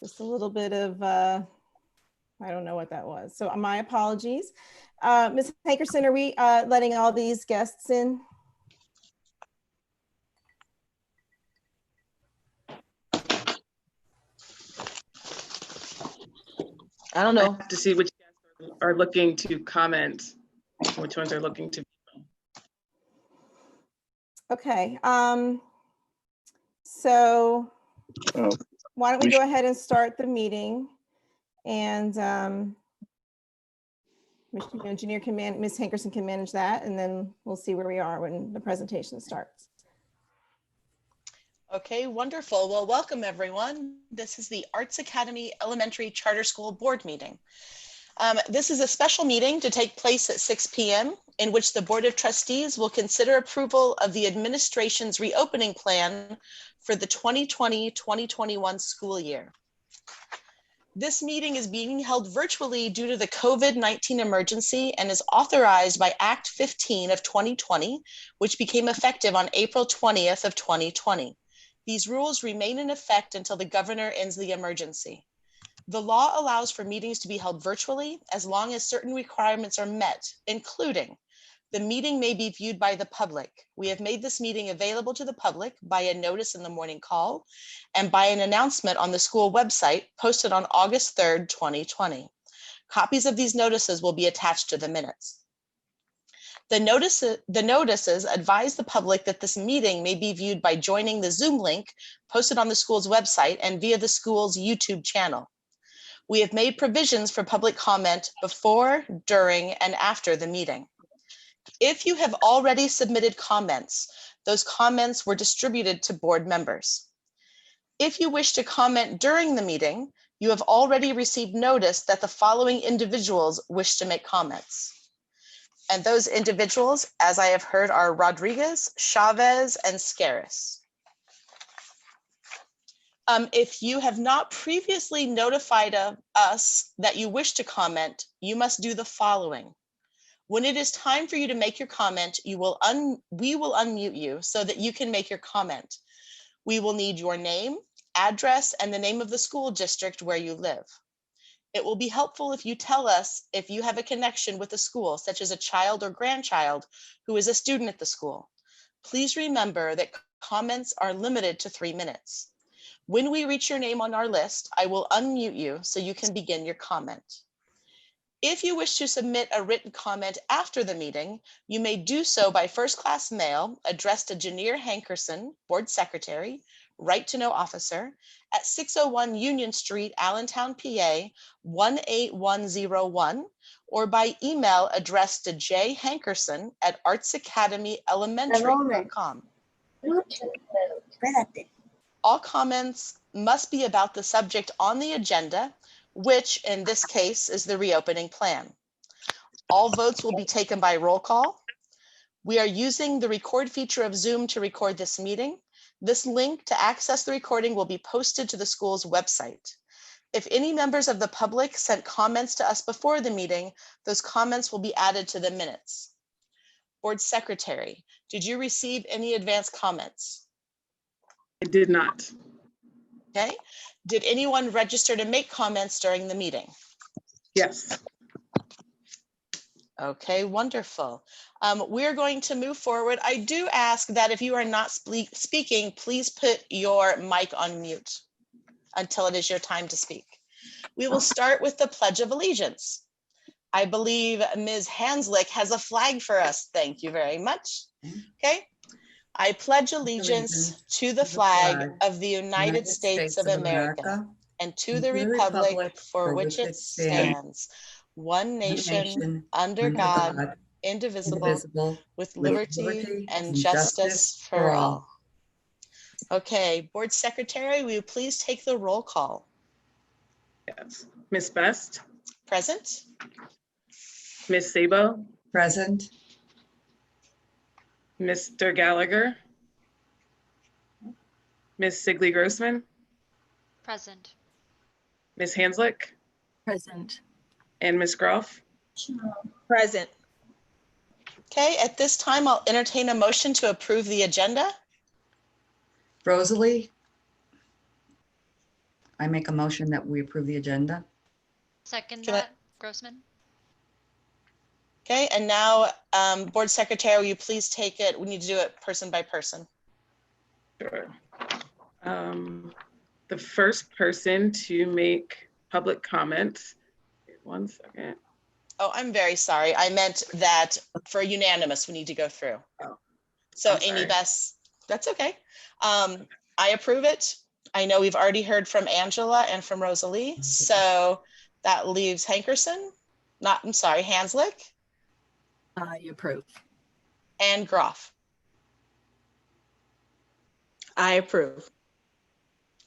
Just a little bit of, I don't know what that was. So my apologies. Ms. Hankerson, are we letting all these guests in? I don't know. I have to see which guests are looking to comment, which ones are looking to. Okay. So why don't we go ahead and start the meeting, and Mr. Engineer Ms. Hankerson can manage that, and then we'll see where we are when the presentation starts. Okay, wonderful. Well, welcome everyone. This is the Arts Academy Elementary Charter School Board meeting. This is a special meeting to take place at 6 p.m. in which the Board of Trustees will consider approval of the administration's reopening plan for the 2020-2021 school year. This meeting is being held virtually due to the COVID-19 emergency and is authorized by Act 15 of 2020, which became effective on April 20th of 2020. These rules remain in effect until the governor ends the emergency. The law allows for meetings to be held virtually as long as certain requirements are met, including the meeting may be viewed by the public. We have made this meeting available to the public by a notice in the morning call and by an announcement on the school website posted on August 3rd, 2020. Copies of these notices will be attached to the minutes. The notices advise the public that this meeting may be viewed by joining the Zoom link posted on the school's website and via the school's YouTube channel. We have made provisions for public comment before, during, and after the meeting. If you have already submitted comments, those comments were distributed to board members. If you wish to comment during the meeting, you have already received notice that the following individuals wish to make comments. And those individuals, as I have heard, are Rodriguez, Chavez, and Scaris. If you have not previously notified us that you wish to comment, you must do the following. When it is time for you to make your comment, we will unmute you so that you can make your comment. We will need your name, address, and the name of the school district where you live. It will be helpful if you tell us if you have a connection with the school, such as a child or grandchild who is a student at the school. Please remember that comments are limited to 3 minutes. When we reach your name on our list, I will unmute you so you can begin your comment. If you wish to submit a written comment after the meeting, you may do so by first-class mail addressed to Janir Hankerson, Board Secretary, Right to Know Officer, at 601 Union Street, Allentown, PA 18101, or by email addressed to jhankerson@artsacademyelementary.com. All comments must be about the subject on the agenda, which in this case is the reopening plan. All votes will be taken by roll call. We are using the record feature of Zoom to record this meeting. This link to access the recording will be posted to the school's website. If any members of the public sent comments to us before the meeting, those comments will be added to the minutes. Board Secretary, did you receive any advance comments? I did not. Okay. Did anyone register to make comments during the meeting? Yes. Okay, wonderful. We're going to move forward. I do ask that if you are not speaking, please put your mic on mute until it is your time to speak. We will start with the Pledge of Allegiance. I believe Ms. Hanslick has a flag for us. Thank you very much. Okay. I pledge allegiance to the flag of the United States of America and to the republic for which it stands, one nation, under God, indivisible, with liberty and justice for all. Okay, Board Secretary, will you please take the roll call? Yes. Ms. Best? Present. Ms. Sabo? Present. Mr. Gallagher? Ms. Sigley Grossman? Present. Ms. Hanslick? Present. And Ms. Groff? Present. Okay, at this time, I'll entertain a motion to approve the agenda. Rosalie? I make a motion that we approve the agenda. Second Can I- that, Grossman. Okay, and now, Board Secretary, will you please take it? We need to do it person by person. Sure. The first person to make public comments, 1 second. Oh, I'm very sorry. I meant that for unanimous, we need to go through. Oh, So I'm Amy sorry. Bess, that's okay. I approve it. I know we've already heard from Angela and from Rosalie. So that leaves Hankerson, Hanslick I approve. and Groff. I approve.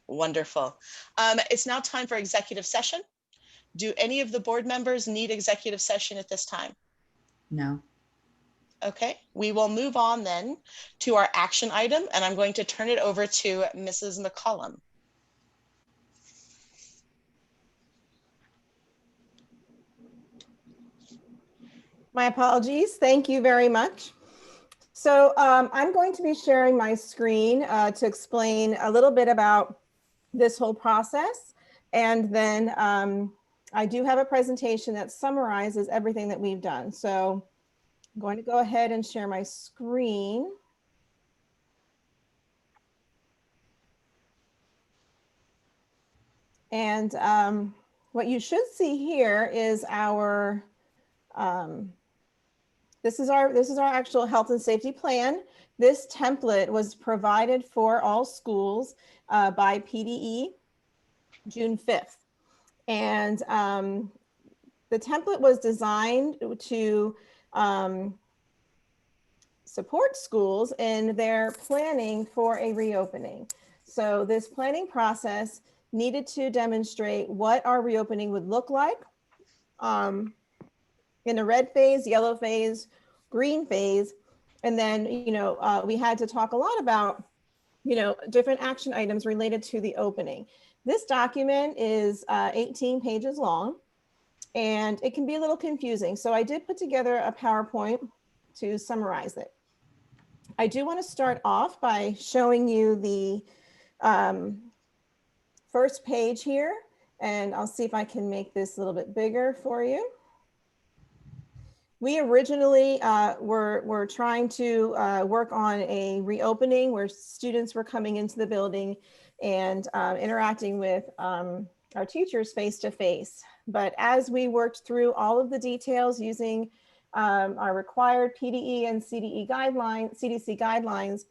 Wonderful. It's now time for executive session. Do any of the board members need executive session at this time? No. Okay, we will move on then to our action item, and I'm going to turn it over to Mrs. McCollum. My apologies. Thank you very much. So I'm going to be sharing my screen to explain a little bit about this whole process. And then I do have a presentation that summarizes everything that we've done. So I'm going to go ahead and share my screen. And what you should see here is our this is our actual health and safety plan. This template was provided for all schools by PDE June 5th. And the template was designed to support schools in their planning for a reopening. So this planning process needed to demonstrate what our reopening would look like in a red phase, yellow phase, green phase. And then, we had to talk a lot about, different action items related to the opening. This document is 18 pages long and it can be a little confusing. So I did put together a PowerPoint to summarize it. I do want to start off by showing you the first page here, and I'll see if I can make this a little bit bigger for you. We originally were trying to work on a reopening where students were coming into the building and interacting with our teachers face to face. But as we worked through all of the details using our required PDE and CDC guidelines,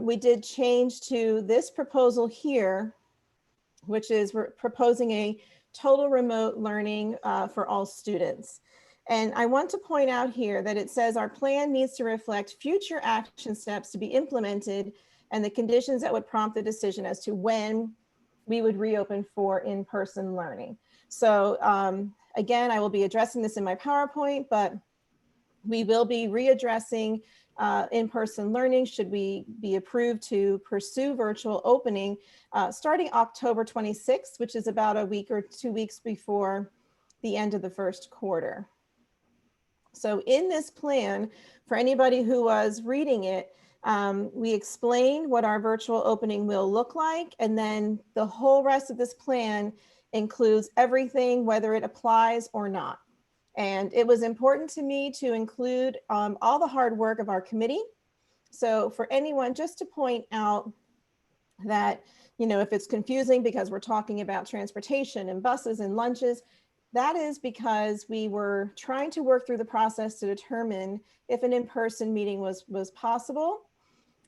we did change to this proposal here, which is we're proposing a total remote learning for all students. And I want to point out here that it says our plan needs to reflect future action steps to be implemented and the conditions that would prompt the decision as to when we would reopen for in-person learning. So again, I will be addressing this in my PowerPoint, but we will be readdressing in-person learning should we be approved to pursue virtual opening starting October 26th, which is about a week or 2 weeks before the end of the first quarter. So in this plan, for anybody who was reading it, we explained what our virtual opening will look like, and then the whole rest of this plan includes everything, whether it applies or not. And it was important to me to include all the hard work of our committee. So for anyone, just to point out that, if it's confusing because we're talking about transportation and buses and lunches, that is because we were trying to work through the process to determine if an in-person meeting was possible.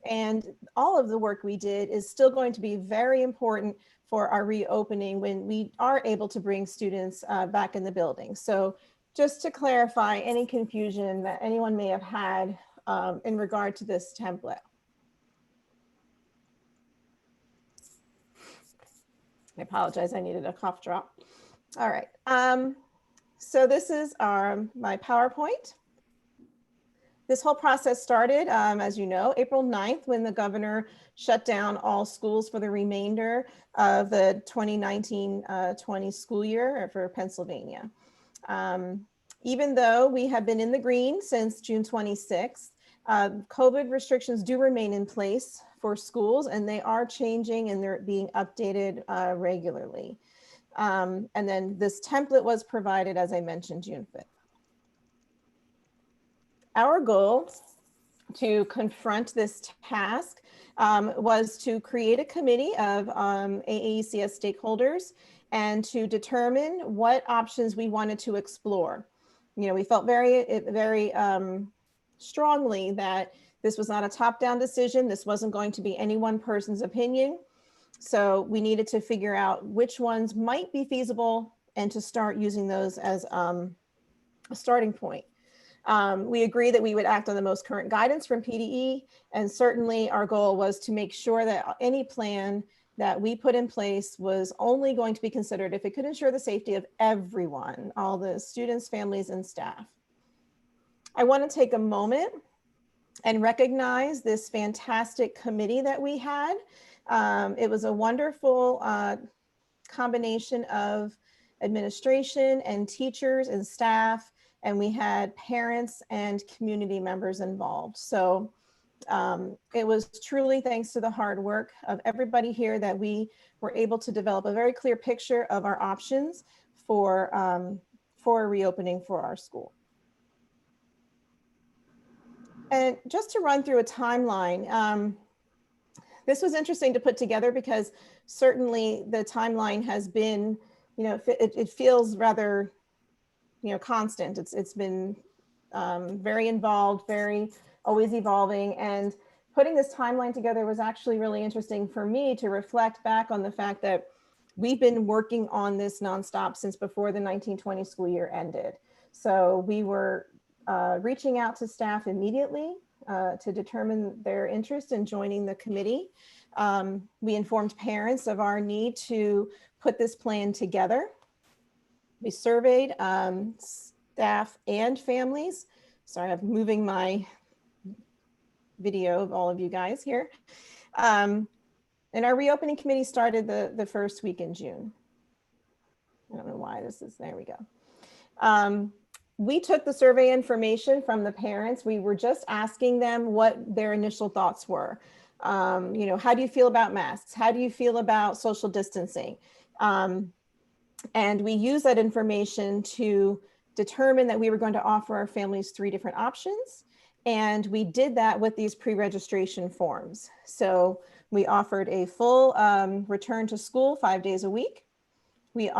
And all of the work we did is still going to be very important for our reopening when we are able to bring students back in the building. So just to clarify any confusion that anyone may have had in regard to this template. I apologize, I needed a cough drop. All right, so this is my PowerPoint. This whole process started, as you know, April 9th, when the governor shut down all schools for the remainder of the 2019-20 school year for Pennsylvania. Even though we have been in the green since June 26th, COVID restrictions do remain in place for schools, and they are changing and they're being updated regularly. And then this template was provided, as I mentioned, June 5th. Our goal to confront this task was to create a committee of AAECS stakeholders and to determine what options we wanted to explore. You know, we felt very strongly that this was not a top-down decision. This wasn't going to be any one person's opinion. So we needed to figure out which ones might be feasible and to start using those as a starting point. We agreed that we would act on the most current guidance from PDE, and certainly our goal was to make sure that any plan that we put in place was only going to be considered if it could ensure the safety of everyone, all the students, families, and staff. I want to take a moment and recognize this fantastic committee that we had. It was a wonderful combination of administration and teachers and staff, and we had parents and community members involved. So it was truly thanks to the hard work of everybody here that we were able to develop a very clear picture of our options for a reopening for our school. And just to run through a timeline, this was interesting to put together because certainly the timeline has been, you know, it feels rather, you know, constant. It's been very involved, very always evolving. And putting this timeline together was actually really interesting for me to reflect back on the fact that we've been working on this nonstop since before the 1920 school year ended. So we were reaching out to staff immediately to determine their interest in joining the committee. We informed parents of our need to put this plan together. We surveyed staff and families. Sorry, I'm moving my video of all of you guys here. And our reopening committee started the first week in June. I don't know why this is, there we go. We took the survey information from the parents. We were just asking them what their initial thoughts were. You know, how do you feel about masks? How do you feel about social distancing? And we used that information to determine that we were going to offer our families 3 different options. And we did that with these pre-registration forms. So we offered a full return to school 5 days a week. We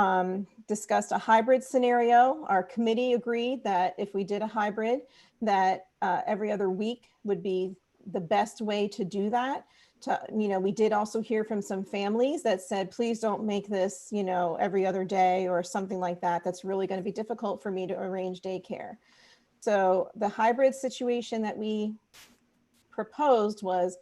discussed a hybrid scenario. Our committee agreed that if we did a hybrid, that every other week would be the best way to do that. You know, we did also hear from some families that said, please don't make this, you know, every other day or something like that. That's really going to be difficult for me to arrange daycare. So the hybrid situation that we proposed was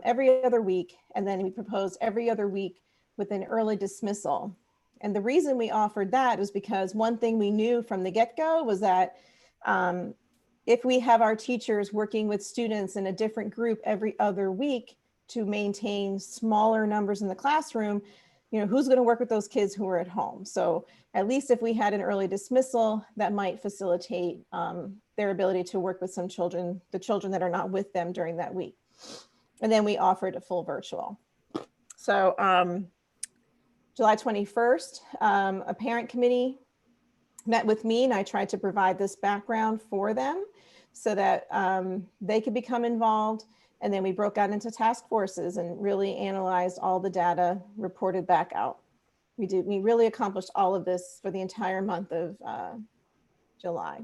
every other week, and then we proposed every other week with an early dismissal. And the reason we offered that is because one thing we knew from the get-go was that if we have our teachers working with students in a different group every other week to maintain smaller numbers in the classroom, you know, who's going to work with those kids who are at home? So at least if we had an early dismissal, that might facilitate their ability to work with some children, the children that are not with them during that week. And then we offered a full virtual. So July 21st, a parent committee met with me, and I tried to provide this background for them so that they could become involved. And then we broke out into task forces and really analyzed all the data, reported back out. We really accomplished all of this for the entire month of July.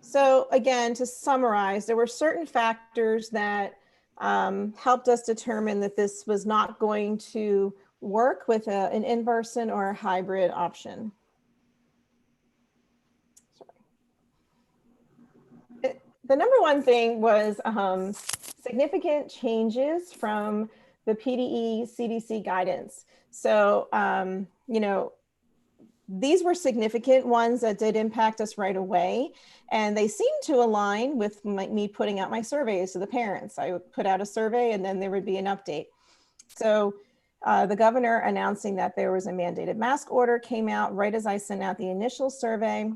So again, to summarize, there were certain factors that helped us determine that this was not going to work with an in-person or a hybrid option. The number one thing was significant changes from the PDE CDC guidance. So, you know, these were significant ones that did impact us right away. And they seemed to align with me putting out my surveys to the parents. I would put out a survey and then there would be an update. So the governor announcing that there was a mandated mask order came out right as I sent out the initial survey.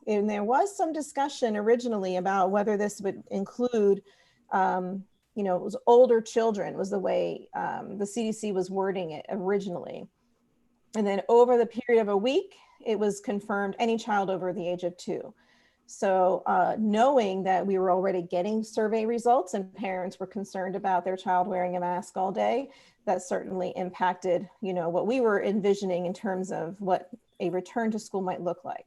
And there was some discussion originally about whether this would include, you know, it was older children was the way the CDC was wording it originally. And then over the period of a week, it was confirmed any child over the age of 2. So knowing that we were already getting survey results and parents were concerned about their child wearing a mask all day, that certainly impacted, you know, what we were envisioning in terms of what a return to school might look like.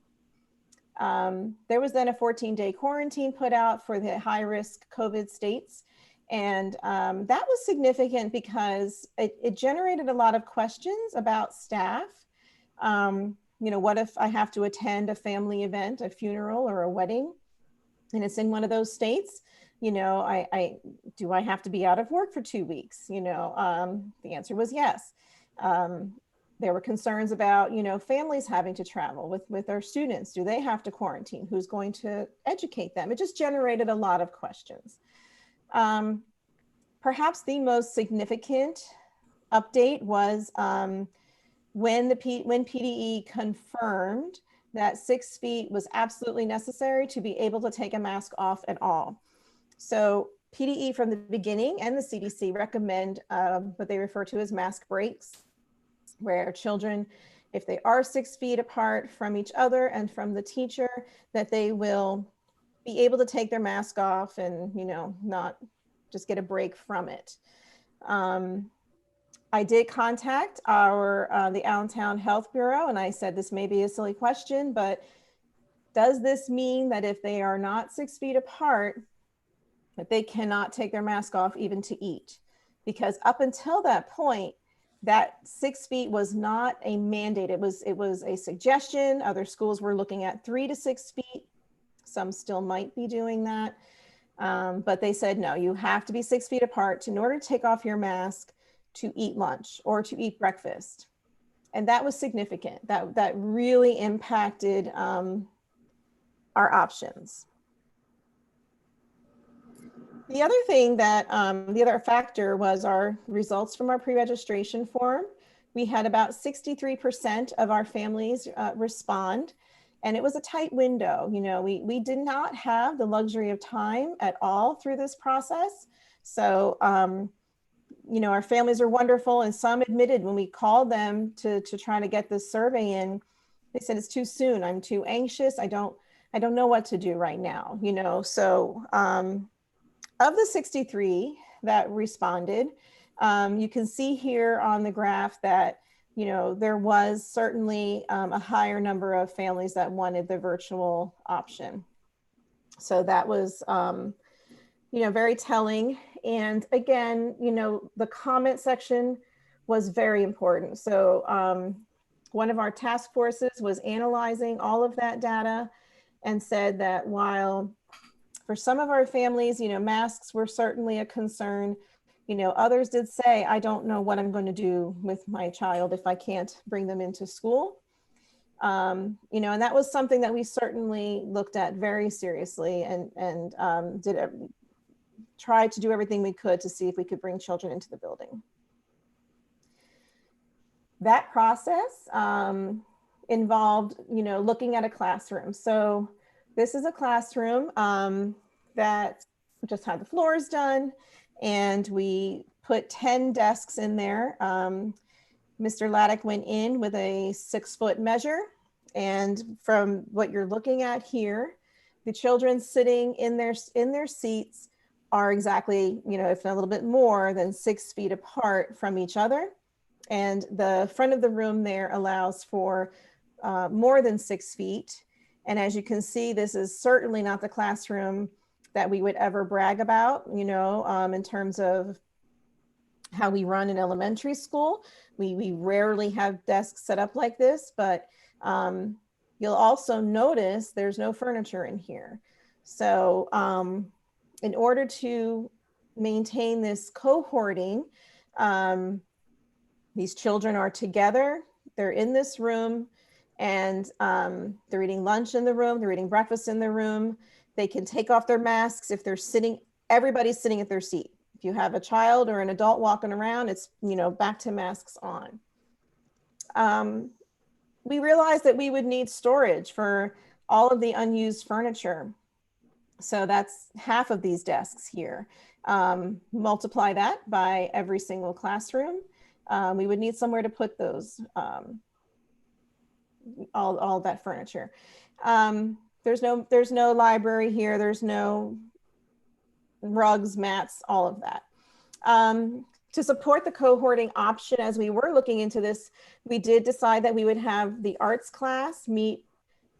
There was then a 14-day quarantine put out for the high-risk COVID states. And that was significant because it generated a lot of questions about staff. You know, what if I have to attend a family event, a funeral or a wedding, and it's in one of those states? You know, do I have to be out of work for 2 weeks? You know, the answer was yes. There were concerns about, you know, families having to travel with our students. Do they have to quarantine? Who's going to educate them? It just generated a lot of questions. Perhaps the most significant update was when PDE confirmed that 6 feet was absolutely necessary to be able to take a mask off at all. So PDE from the beginning and the CDC recommend what they refer to as mask breaks, where children, if they are 6 feet apart from each other and from the teacher, that they will be able to take their mask off and, you know, not just get a break from it. I did contact the Allentown Health Bureau, and I said, this may be a silly question, but does this mean that if they are not 6 feet apart, that they cannot take their mask off even to eat? Because up until that point, that 6 feet was not a mandate. It was a suggestion. Other schools were looking at 3 to 6 feet. Some still might be doing that. But they said, no, you have to be 6 feet apart in order to take off your mask to eat lunch or to eat breakfast. And that was significant. That really impacted our options. The other thing that, the other factor was our results from our pre-registration form. We had about 63% of our families respond. And it was a tight window. You know, we did not have the luxury of time at all through this process. So, you know, our families are wonderful, and some admitted when we called them to try to get this survey in, they said, it's too soon. I'm too anxious. I don't know what to do right now, you know. So of the 63 that responded, you can see here on the graph that, you know, there was certainly a higher number of families that wanted the virtual option. So that was, you know, very telling. And again, you know, the comment section was very important. So one of our task forces was analyzing all of that data and said that while for some of our families, you know, masks were certainly a concern, you know, others did say, I don't know what I'm going to do with my child if I can't bring them into school. You know, and that was something that we certainly looked at very seriously and tried to do everything we could to see if we could bring children into the building. That process involved, you know, looking at a classroom. So this is a classroom that just had the floors done, and we put 10 desks in there. Mr. Laddick went in with a 6-foot measure, and from what you're looking at here, the children sitting in their seats are exactly, you know, if not a little bit more than 6 feet apart from each other. And the front of the room there allows for more than 6 feet. And as you can see, this is certainly not the classroom that we would ever brag about, you know, in terms of how we run an elementary school. We rarely have desks set up like this, but you'll also notice there's no furniture in here. So in order to maintain this cohorting, these children are together, they're in this room, and they're eating lunch in the room, they're eating breakfast in the room. They can take off their masks if they're sitting, everybody's sitting at their seat. If you have a child or an adult walking around, it's, you know, back to masks on. We realized that we would need storage for all of the unused furniture. So that's half of these desks here. Multiply that by every single classroom. We would need somewhere to put those, all that furniture. There's no library here. There's no rugs, mats, all of that. To support the cohorting option, as we were looking into this, we did decide that we would have the arts class meet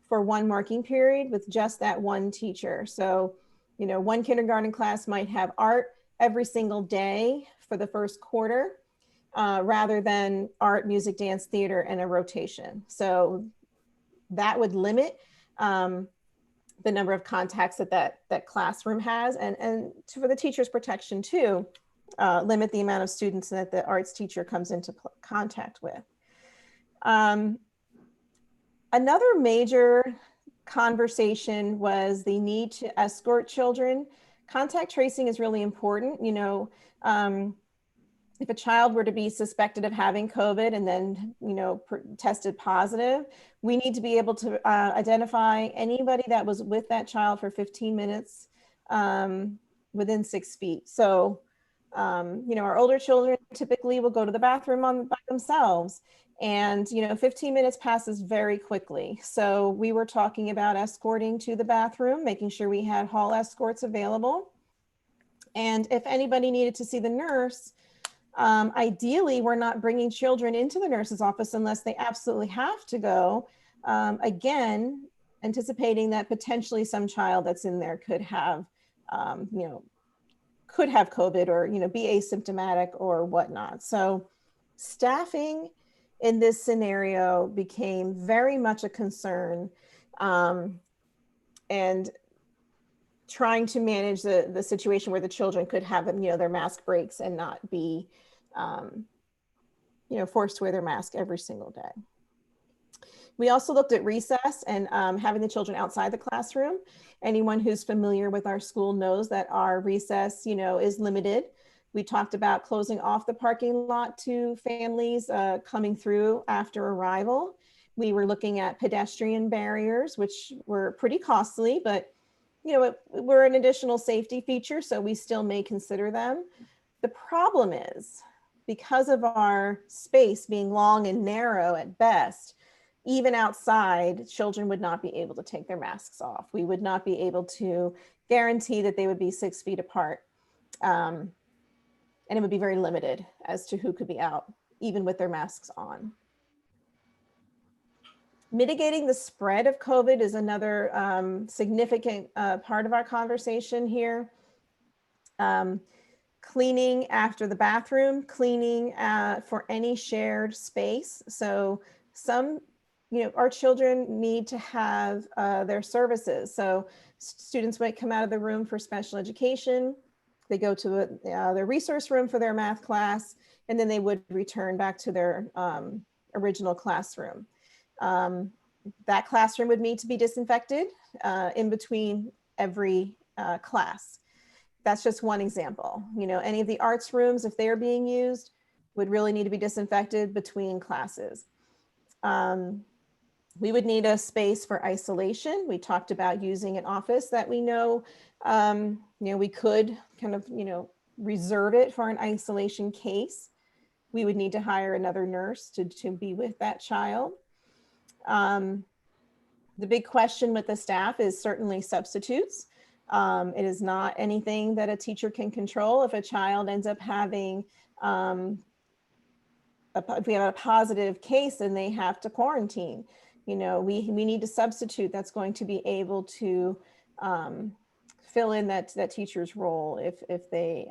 for one marking period with just that one teacher. So, you know, one kindergarten class might have art every single day for the first quarter, rather than art, music, dance, theater, and a rotation. So that would limit the number of contacts that classroom has, and for the teacher's protection too, limit the amount of students that the arts teacher comes into contact with. Another major conversation was the need to escort children. Contact tracing is really important. You know, if a child were to be suspected of having COVID and then, you know, tested positive, we need to be able to identify anybody that was with that child for 15 minutes within 6 feet. So, you know, our older children typically will go to the bathroom by themselves. And, you know, 15 minutes passes very quickly. So we were talking about escorting to the bathroom, making sure we had hall escorts available. And if anybody needed to see the nurse, ideally, we're not bringing children into the nurse's office unless they absolutely have to go. Again, anticipating that potentially some child that's in there could have, you know, could have COVID or, you know, be asymptomatic or whatnot. So staffing in this scenario became very much a concern, and trying to manage the situation where the children could have, you know, their mask breaks and not be, you know, forced to wear their mask every single day. We also looked at recess and having the children outside the classroom. Anyone who's familiar with our school knows that our recess, you know, is limited. We talked about closing off the parking lot to families coming through after arrival. We were looking at pedestrian barriers, which were pretty costly, but, you know, we're an additional safety feature, so we still may consider them. The problem is, because of our space being long and narrow at best, even outside, children would not be able to take their masks off. We would not be able to guarantee that they would be 6 feet apart. And it would be very limited as to who could be out, even with their masks on. Mitigating the spread of COVID is another significant part of our conversation here. Cleaning after the bathroom, cleaning for any shared space. So some, you know, our children need to have their services. So students might come out of the room for special education. They go to their resource room for their math class, and then they would return back to their original classroom. That classroom would need to be disinfected in between every class. That's just one example. You know, any of the arts rooms, if they're being used, would really need to be disinfected between classes. We would need a space for isolation. We talked about using an office that we know, you know, we could kind of, you know, reserve it for an isolation case. We would need to hire another nurse to be with that child. The big question with the staff is certainly substitutes. It is not anything that a teacher can control. If a child ends up having, if we have a positive case and they have to quarantine, you know, we need a substitute that's going to be able to fill in that teacher's role if they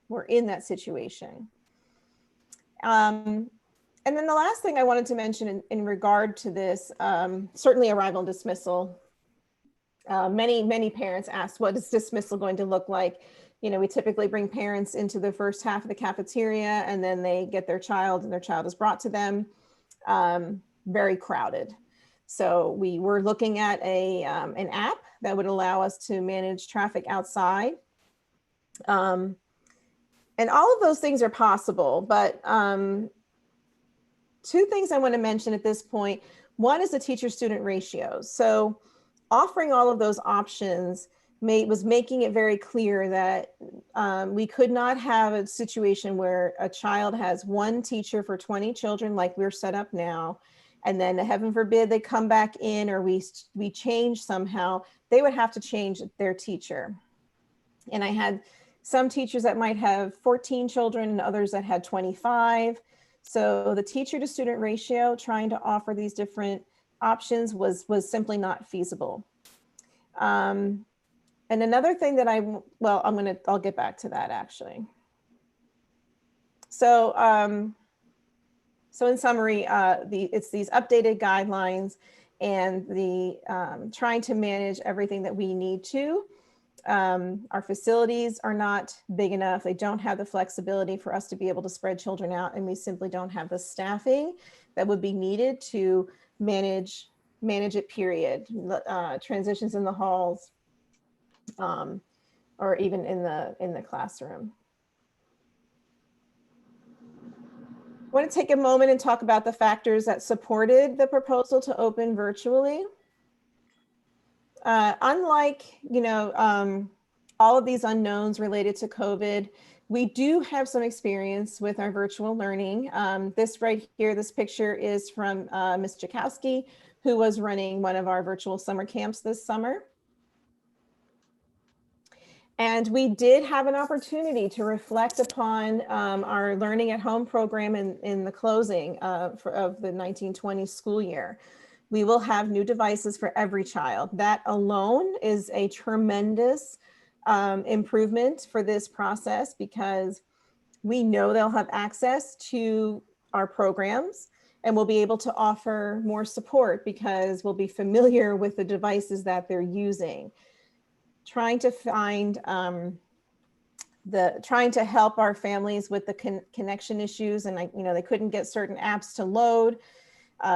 were in that situation. And then the last thing I wanted to mention in regard to this, certainly arrival and dismissal. Many parents asked, what is dismissal going to look like? You know, we typically bring parents into the first half of the cafeteria, and then they get their child, and their child is brought to them. Very crowded. So we were looking at an app that would allow us to manage traffic outside. And all of those things are possible, but two things I want to mention at this point. One is the teacher-student ratios. So offering all of those options was making it very clear that we could not have a situation where a child has one teacher for 20 children like we're set up now, and then heaven forbid they come back in or we change somehow, they would have to change their teacher. And I had some teachers that might have 14 children and others that had 25. So the teacher to student ratio, trying to offer these different options was simply not feasible. And another thing that I'll get back to that actually. So, so in summary, it's these updated guidelines and the trying to manage everything that we need to. Our facilities are not big enough. They don't have the flexibility for us to be able to spread children out, and we simply don't have the staffing that would be needed to manage it, period. Transitions in the halls, or even in the classroom. I want to take a moment and talk about the factors that supported the proposal to open virtually. Unlike, all of these unknowns related to COVID, we do have some experience with our virtual learning. This right here, this picture is from Ms. Jakowski, who was running one of our virtual summer camps this summer. And we did have an opportunity to reflect upon our learning at home program in the closing of the 1920 school year. We will have new devices for every child. That alone is a tremendous improvement for this process, because we know they'll have access to our programs and we'll be able to offer more support because we'll be familiar with the devices that they're using. Trying to find trying to help our families with the connection issues, and they couldn't get certain apps to load.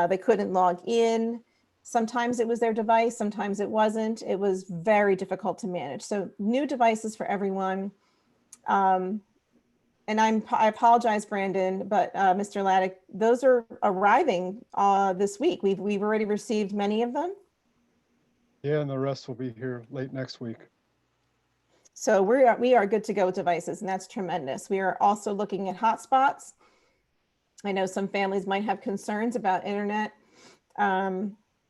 They couldn't log in. Sometimes it was their device, sometimes it wasn't. It was very difficult to manage. So new devices for everyone. And I apologize, Brandon, but Mr. Laddick, those are arriving this week. We've already received many of them. Yeah, and the rest will be here late next week. So we are good to go with devices, and that's tremendous. We are also looking at hotspots. I know some families might have concerns about internet,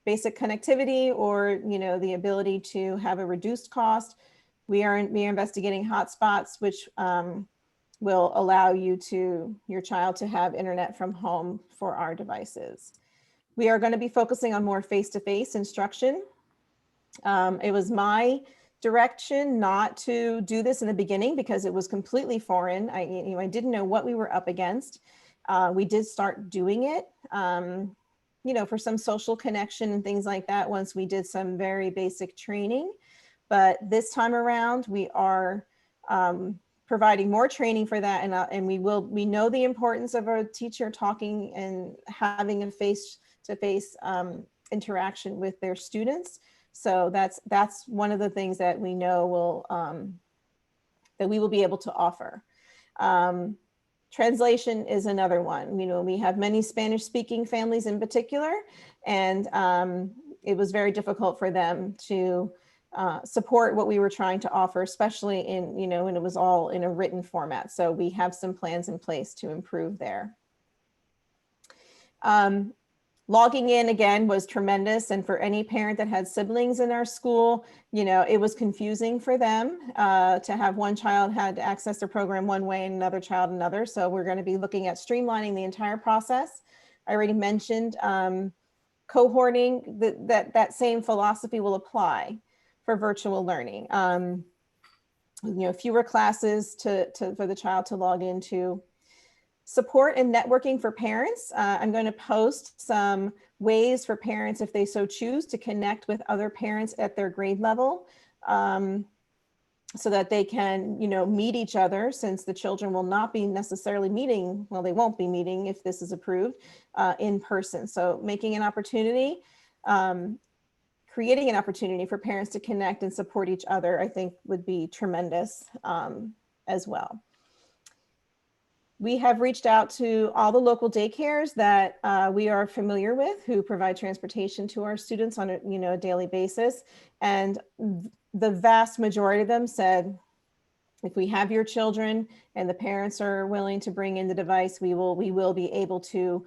basic connectivity, or the ability to have a reduced cost. We are investigating hotspots, which will allow your child to have internet from home for our devices. We are going to be focusing on more face-to-face instruction. It was my direction not to do this in the beginning because it was completely foreign. I didn't know what we were up against. We did start doing it, for some social connection and things like that once we did some very basic training. But this time around, we are providing more training for that, and we know the importance of a teacher talking and having a face-to-face interaction with their students. So that's one of the things that we know that we will be able to offer. Translation is another one. We have many Spanish-speaking families in particular, and it was very difficult for them to support what we were trying to offer, especially when it was all in a written format. So we have some plans in place to improve there. Logging in again was tremendous. And for any parent that had siblings in our school, it was confusing for them to have one child had access to program one way and another child another. So we're going to be looking at streamlining the entire process. I already mentioned cohorting. That same philosophy will apply for virtual learning. Fewer classes for the child to log into. Support and networking for parents. I'm going to post some ways for parents, if they so choose, to connect with other parents at their grade level, so that they can, meet each other, since the children will not be necessarily meeting, well, they won't be meeting if this is approved, in person. So making an opportunity, creating an opportunity for parents to connect and support each other, I think would be tremendous as well. We have reached out to all the local daycares that we are familiar with who provide transportation to our students on a daily basis. And the vast majority of them said, if we have your children and the parents are willing to bring in the device, we will be able to,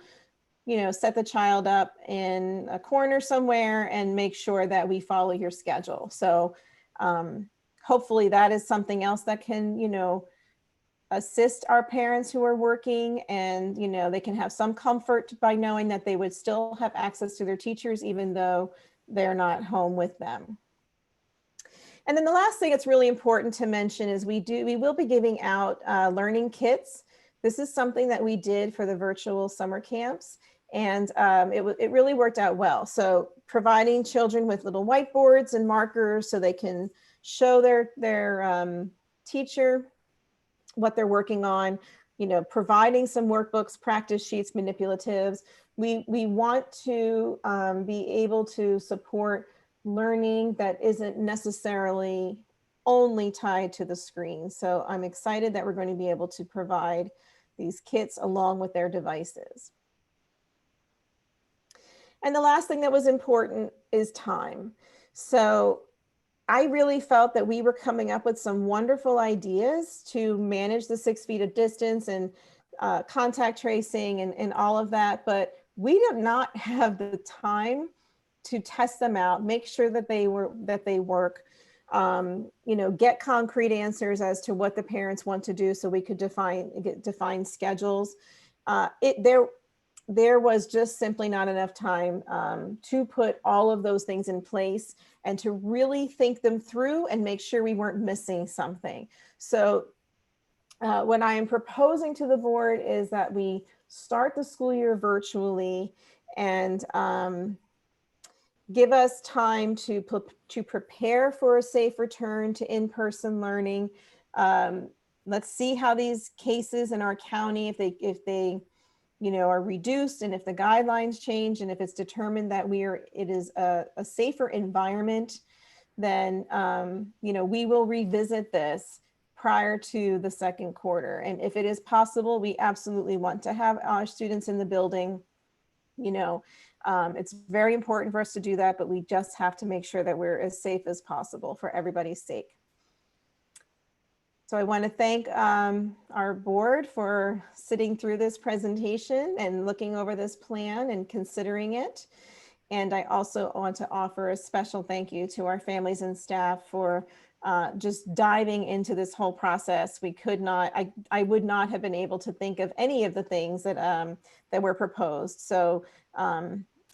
set the child up in a corner somewhere and make sure that we follow your schedule. So hopefully that is something else that can, assist our parents who are working, and they can have some comfort by knowing that they would still have access to their teachers even though they're not home with them. And then the last thing that's really important to mention is we will be giving out learning kits. This is something that we did for the virtual summer camps, and it really worked out well. So providing children with little whiteboards and markers so they can show their teacher what they're working on, providing some workbooks, practice sheets, manipulatives. We want to be able to support learning that isn't necessarily only tied to the screen. So I'm excited that we're going to be able to provide these kits along with their devices. And the last thing that was important is time. So I really felt that we were coming up with some wonderful ideas to manage the 6 feet of distance and contact tracing and all of that, but we did not have the time to test them out, make sure that they work, get concrete answers as to what the parents want to do so we could define schedules. There was just simply not enough time to put all of those things in place and to really think them through and make sure we weren't missing something. So what I am proposing to the board is that we start the school year virtually and give us time to prepare for a safe return to in-person learning. Let's see how these cases in our county, if they are reduced, and if the guidelines change, and if it's determined that it is a safer environment, then we will revisit this prior to the second quarter. And if it is possible, we absolutely want to have our students in the building. It's very important for us to do that, but we just have to make sure that we're as safe as possible for everybody's sake. So I want to thank our board for sitting through this presentation and looking over this plan and considering it. And I also want to offer a special thank you to our families and staff for just diving into this whole process. We could not, I would not have been able to think of any of the things that, that were proposed. So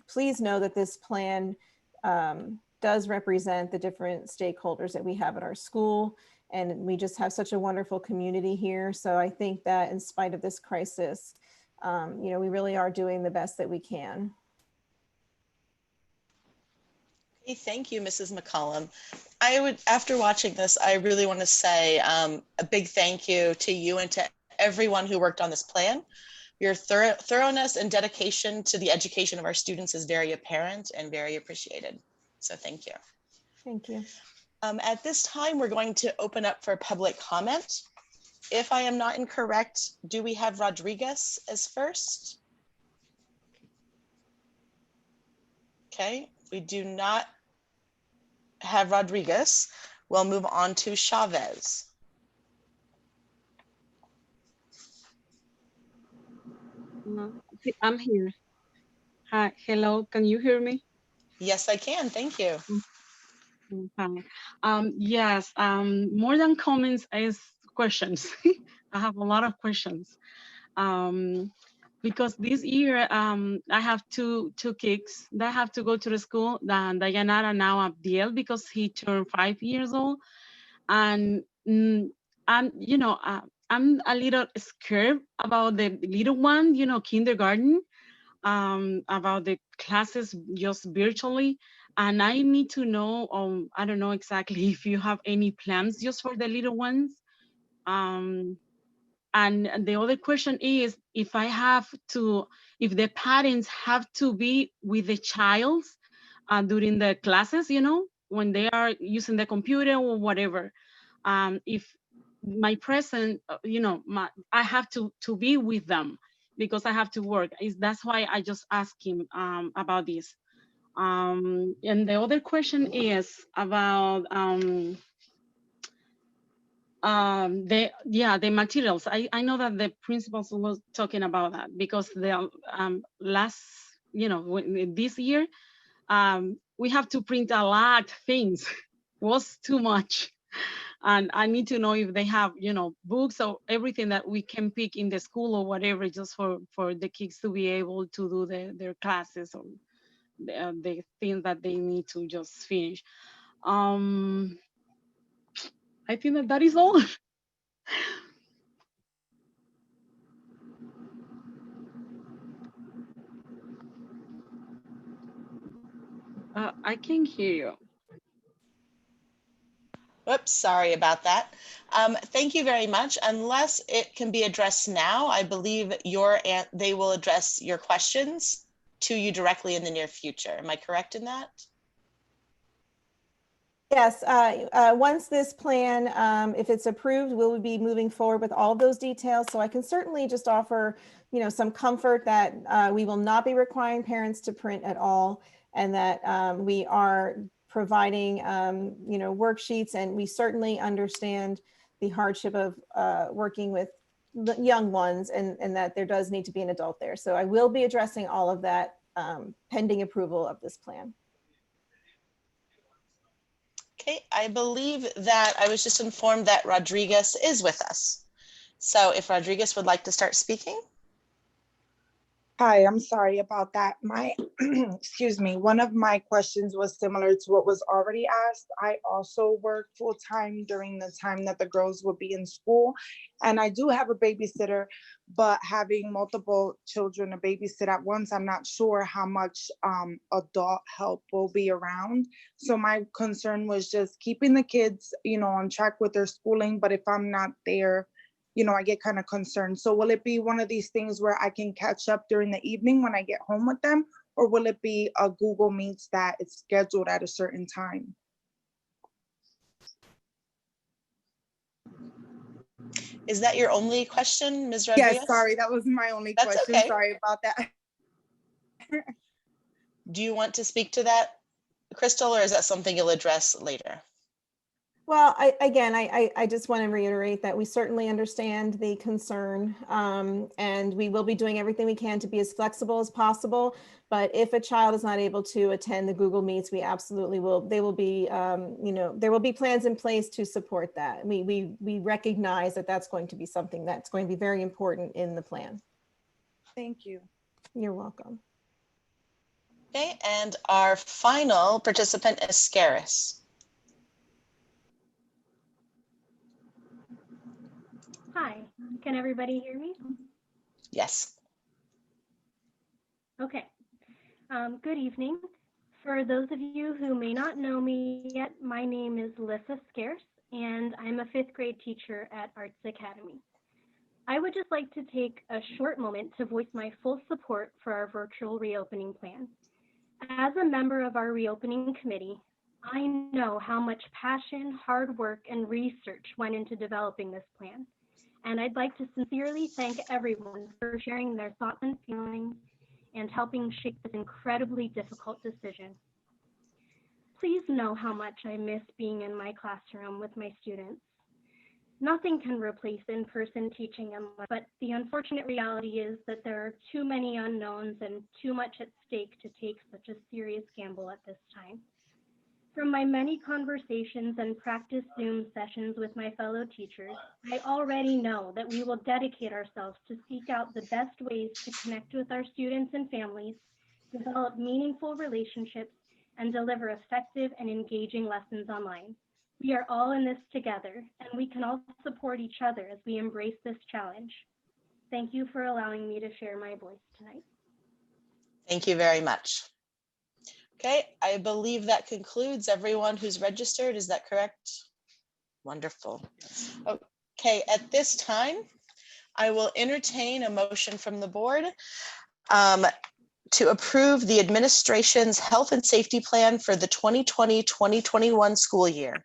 please know that this plan does represent the different stakeholders that we have at our school. And we just have such a wonderful community here. So I think that in spite of this crisis, we really are doing the best that we can. Hey, thank you, Mrs. McCollum. After watching this, I really want to say a big thank you to you and to everyone who worked on this plan. Your thoroughness and dedication to the education of our students is very apparent and very appreciated. So thank you. Thank you. At this time, we're going to open up for public comment. If I am not incorrect, do we have Rodriguez as first? Okay, we do not have Rodriguez. We'll move on to Chavez. I'm here. Hi, hello, can you hear me? Yes, I can, thank you. Hi. Yes, more than comments is questions. I have a lot of questions. Because this year I have two kids that have to go to the school. Dayanara now Abdiel, because he turned 5 years old, and I'm a little scared about the little one, kindergarten, about the classes just virtually. And I need to know, I don't know exactly if you have any plans just for the little ones. And the other question is, if the parents have to be with the child during the classes, when they are using the computer or whatever, if my present, I have to be with them because I have to work. That's why I just asked him about this. And the other question is about the materials. I know that the principals was talking about that because the last, this year, we have to print a lot of things. Was too much. And I need to know if they have, books or everything that we can pick in the school or whatever, just for the kids to be able to do their classes or the things that they need to just finish. I think that is all. I can hear you. Whoops, sorry about that. Thank you very much. Unless it can be addressed now, I believe they will address your questions to you directly in the near future. Am I correct in that? Yes, once this plan, if it's approved, we'll be moving forward with all of those details. So I can certainly just offer, some comfort that we will not be requiring parents to print at all, and that we are providing, worksheets, and we certainly understand the hardship of working with the young ones, and that there does need to be an adult there. So I will be addressing all of that pending approval of this plan. Okay, I believe that I was just informed that Rodriguez is with us. So if Rodriguez would like to start speaking. Hi, I'm sorry about that. Excuse me, one of my questions was similar to what was already asked. I also work full-time during the time that the girls will be in school. And I do have a babysitter, but having multiple children to babysit at once, I'm not sure how much adult help will be around. So my concern was just keeping the kids, on track with their schooling. But if I'm not there, I get kind of concerned. So will it be one of these things where I can catch up during the evening when I get home with them? Or will it be a Google Meets that it's scheduled at a certain time? Is that your only question, Ms. Rodriguez? Yes, sorry, that was my only That's question. okay. Sorry about that. Do you want to speak to that, Crystal, or is that something you'll address later? Well, I just want to reiterate that we certainly understand the concern, and we will be doing everything we can to be as flexible as possible. But if a child is not able to attend the Google Meets, we absolutely will. They will be, there will be plans in place to support that. We recognize that that's going to be something that's going to be very important in the plan. Thank you. You're welcome. Okay, and our final participant is Scaris. Hi, can everybody hear me? Yes. Okay, good evening. For those of you who may not know me yet, my name is Lissa Scarce, and I'm a 5th grade teacher at Arts Academy. I would just like to take a short moment to voice my full support for our virtual reopening plan. As a member of our reopening committee, I know how much passion, hard work, and research went into developing this plan. And I'd like to sincerely thank everyone for sharing their thoughts and feelings and helping shape this incredibly difficult decision. Please know how much I miss being in my classroom with my students. Nothing can replace in-person teaching, but the unfortunate reality is that there are too many unknowns and too much at stake to take such a serious gamble at this time. From my many conversations and practice Zoom sessions with my fellow teachers, I already know that we will dedicate ourselves to seek out the best ways to connect with our students and families, develop meaningful relationships, and deliver effective and engaging lessons online. We are all in this together, and we can all support each other as we embrace this challenge. Thank you for allowing me to share my voice tonight. Thank you very much. Okay, I believe that concludes everyone who's registered. Is that correct? Wonderful. Okay, at this time, I will entertain a motion from the board to approve the administration's health and safety plan for the 2020-2021 school year.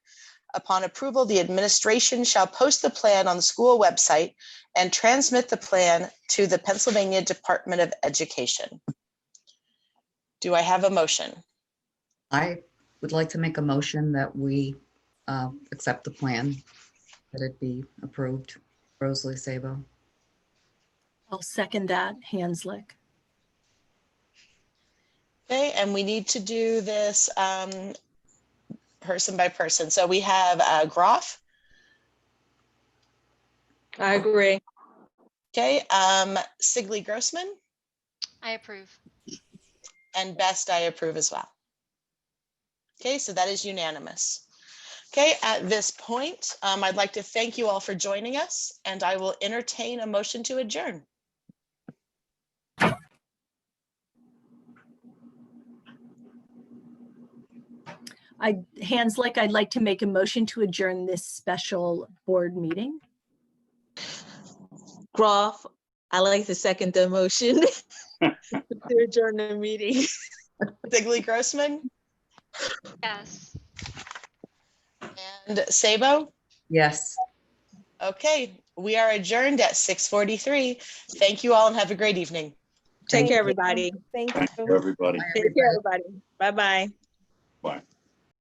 Upon approval, the administration shall post the plan on the school website and transmit the plan to the Pennsylvania Department of Education. Do I have a motion? I would like to make a motion that we accept the plan, that it be approved. Rosalie Sabo. I'll second that. Hanslick. Okay, and we need to do this person by person. So we have Groff. I agree. Okay, Sigley Grossman, I approve. and Best I approve as well. Okay, so that is unanimous. Okay, at this point, I'd like to thank you all for joining us, and I will entertain a motion to adjourn. Hanslick, I'd like to make a motion to adjourn this special board meeting. Groff, I like to second the motion to adjourn the meeting. Sigley Grossman Yes. and Sabo. Yes. Okay, we are adjourned at 6:43. Thank you all and have a great evening. Take care, Thank you. everybody. Thank you. Everybody. Take care, everybody. Bye-bye. Bye.